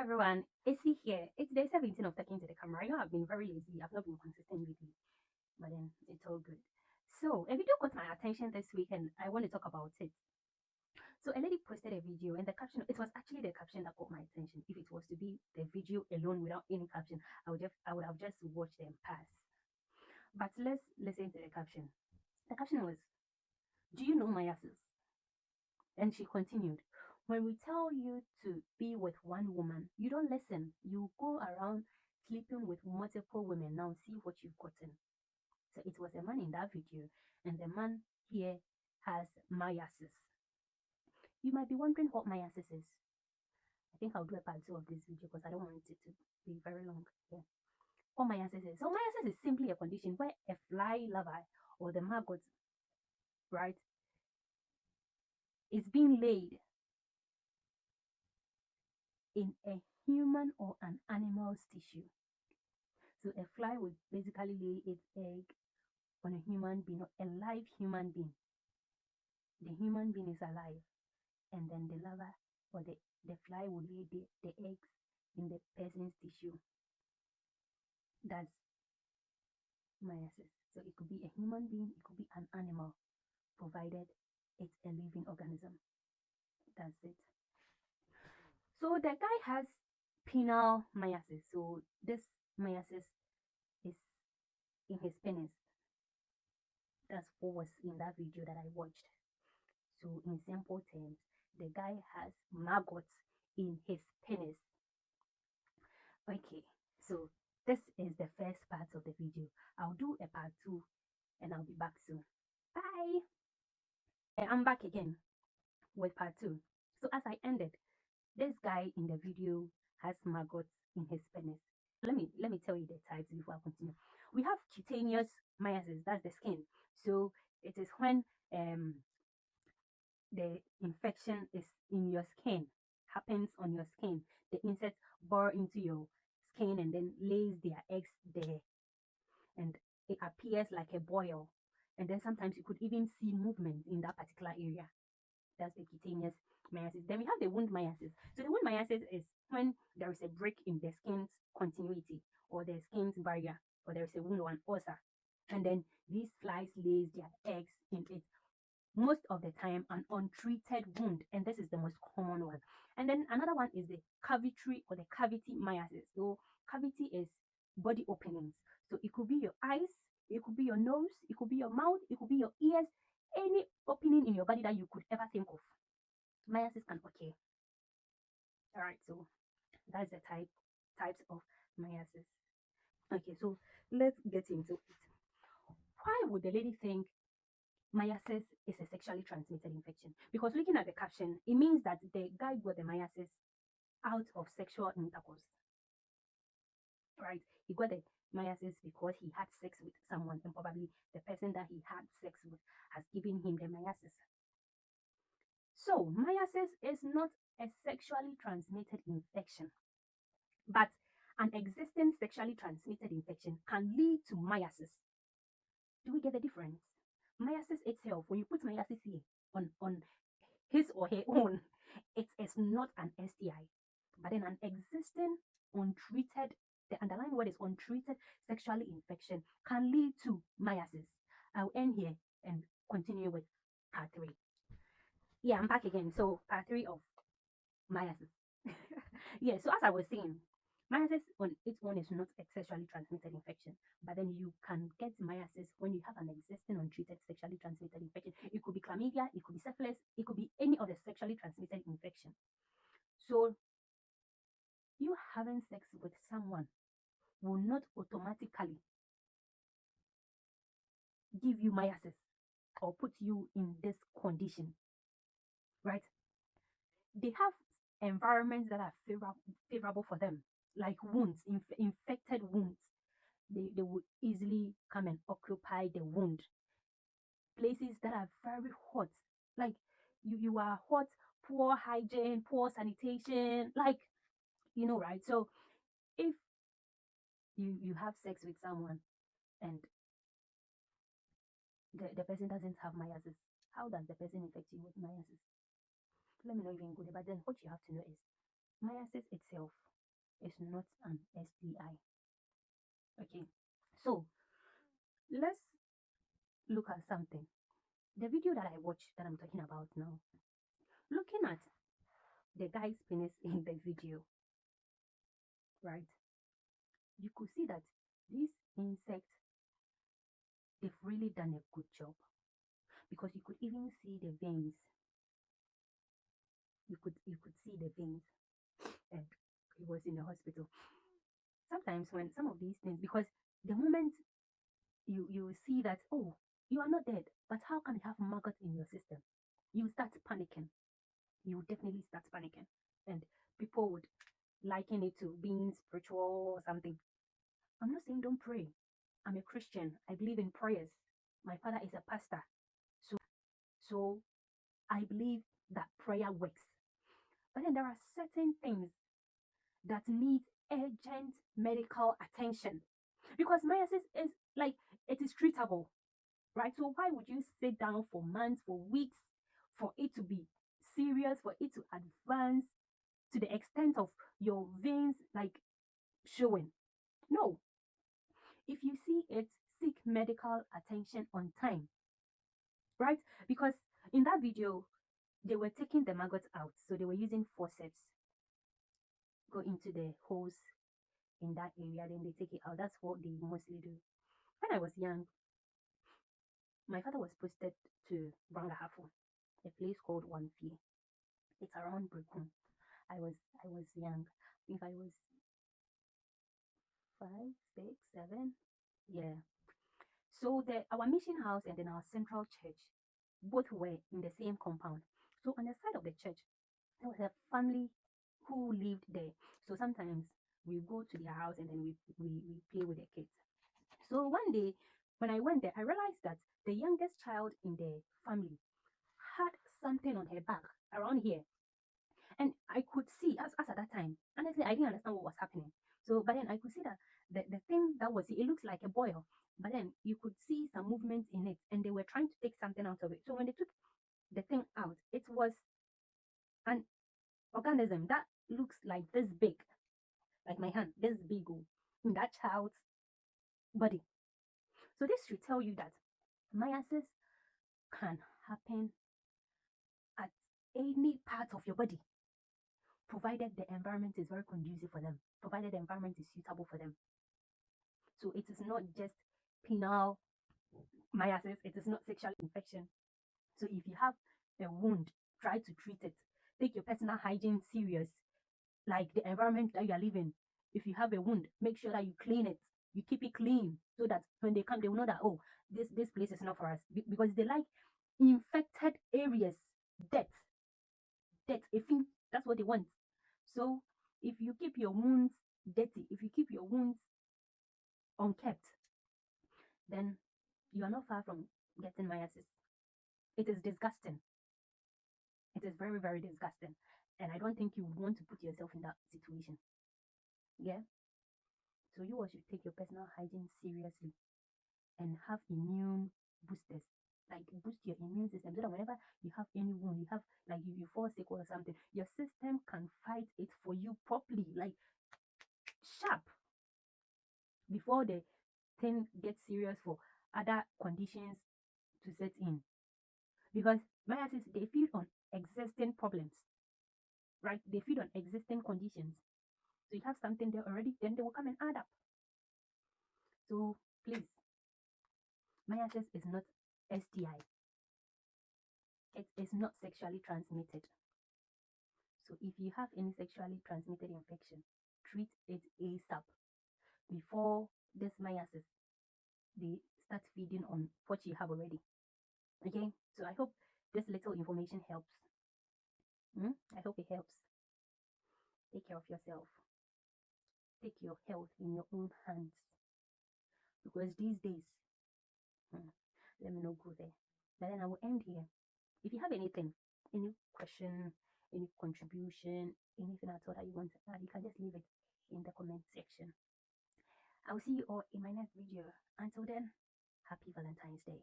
everyone, Issy here. It's day 17 of talking to the camera. I know I've been very lazy, I've not been consistent lately, but then it's all good. So, a video caught my attention this week and I want to talk about it. So, a lady posted a video and the caption, it was actually the caption that caught my attention. If it was to be the video alone without any caption, I would have just watched them pass. But let's listen to the caption. The caption was, "Do you know Myiasis?" And she continued, "When we tell you to be with one woman, you don't listen. You go around sleeping with multiple women. Now see what you've gotten." So it was a man in that video, and the man here has Myiasis. You might be wondering what Myiasis is. I think I'll do a part two of this video because I don't want it to be very long. Yeah. What Myiasis is. So Myiasis is simply a condition where a fly larvae or the maggot, right, is being laid in a human or an animal's tissue. So a fly would basically lay its egg on a human being, or a live human being. The human being is alive, and then the larva or the fly will lay the eggs in the person's tissue. That's Myiasis. So it could be a human being, it could be an animal, provided it's a living organism. That's it. So the guy has penile Myiasis. So this Myiasis is in his penis. That's what was in that video that I watched. So in simple terms, the guy has maggots in his penis. Okay, so this is the first part of the video. I'll do a part 2 and I'll be back soon. Bye. And I'm back again with part 2. So as I ended, this guy in the video has maggots in his penis. Let me tell you the types before I continue. We have cutaneous Myiasis, that's the skin. So it is when the infection is in your skin, happens on your skin. The insects bore into your skin and then lays their eggs there, and it appears like a boil. And then sometimes you could even see movement in that particular area. That's the cutaneous Myiasis. Then we have the wound Myiasis. So the wound Myiasis is when there is a break in the skin's continuity or the skin's barrier, or there is a wound or an ulcer. And then these flies lays their eggs in it, most of the time an untreated wound, and this is the most common one. And then another one is the cavitary or the cavity Myiasis. So cavity is body openings. So it could be your eyes, it could be your nose, it could be your mouth, it could be your ears, any opening in your body that you could ever think of. Myiasis can occur. All right, so that's the types of Myiasis. Okay, so let's get into it. Why would the lady think Myiasis is a sexually transmitted infection? Because looking at the caption, it means that the guy got the Myiasis out of sexual intercourse, right? He got the Myiasis because he had sex with someone, and probably the person that he had sex with has given him the Myiasis. So Myiasis is not a sexually transmitted infection, but an existing sexually transmitted infection can lead to Myiasis. Do we get the difference? Myiasis itself, when you put Myiasis here on his or her own, it is not an STI, but then an existing untreated, the underlying word is untreated sexually infection, can lead to Myiasis. I'll end here and continue with part 3. Yeah, I'm back again. So part 3 of Myiasis. Yeah, so as I was saying, Myiasis on its own is not a sexually transmitted infection, but then you can get Myiasis when you have an existing untreated sexually transmitted infection. It could be chlamydia, it could be syphilis, it could be any other sexually transmitted infection. So you having sex with someone will not automatically give you Myiasis or put you in this condition, right? They have environments that are favorable for them, like wounds, infected wounds. They would easily come and occupy the wound. Places that are very hot, like you are hot, poor hygiene, poor sanitation, like, right? So if you have sex with someone and the person doesn't have Myiasis, how does the person infect you with Myiasis? Let me know if you can go there. But then what you have to know is Myiasis itself is not an STI. Okay, so let's look at something. The video that I watched that I'm talking about now, looking at the guy's penis in the video, right? You could see that these insects, they've really done a good job because you could even see the veins. You could see the veins, and he was in the hospital. Sometimes when some of these things, because the moment you see that, oh, you are not dead, but how can you have maggots in your system? You start panicking. You definitely start panicking, and people would liken it to being spiritual or something. I'm not saying don't pray. I'm a Christian. I believe in prayers. My father is a pastor. So I believe that prayer works. But then there are certain things that need urgent medical attention. Because myiasis is like, it is treatable, right? So why would you sit down for months, for weeks, for it to be serious, for it to advance to the extent of your veins like showing? No. If you see it, seek medical attention on time, right? Because in that video, they were taking the maggots out. So they were using forceps, go into the holes in that area, then they take it out. That's what they mostly do. When I was young, my father was posted to Brangahafo, a place called Wamfi. It's around Brikun. I was young. I think I was 5, 6, 7. Yeah. So our mission house and then our central church both were in the same compound. So on the side of the church, there was a family who lived there. So sometimes we go to their house and then we play with the kids. So one day when I went there, I realized that the youngest child in the family had something on her back around here. And I could see, as at that time, honestly, I didn't understand what was happening. So, but then I could see that the thing that was, it looks like a boil, but then you could see some movement in it, and they were trying to take something out of it. So when they took the thing out, it was an organism that looks like this big, like my hand, this big, in that child's body. So this should tell you that myiasis can happen at any part of your body, provided the environment is very conducive for them, provided the environment is suitable for them. So it is not just penile myiasis, it is not sexual infection. So if you have a wound, try to treat it. Take your personal hygiene serious, like the environment that you are living. If you have a wound, make sure that you clean it. You keep it clean so that when they come, they will know that, oh, this place is not for us. Because they like infected areas, death. I think that's what they want. So if you keep your wounds dirty, if you keep your wounds unkept, then you are not far from getting myiasis. It is disgusting. It is very, very disgusting. And I don't think you would want to put yourself in that situation. Yeah? So you should take your personal hygiene seriously and have immune boosters. Like boost your immune system so that whenever you have any wound, you have like you fall sick or something, your system can fight it for you properly, like sharp, before the thing gets serious for other conditions to set in. Because myiasis, they feed on existing problems, right? They feed on existing conditions. So you have something there already, then they will come and add up. So please, myiasis is not STI. It is not sexually transmitted. So if you have any sexually transmitted infection, treat it ASAP before this myiasis they start feeding on what you have already. Okay, so I hope this little information helps. I hope it helps. Take care of yourself. Take your health in your own hands. Because these days, let me not go there. But then I will end here. If you have anything, any question, any contribution, anything at all that you want to add, you can just leave it in the comment section. I will see you all in my next video. Until then, happy Valentine's Day.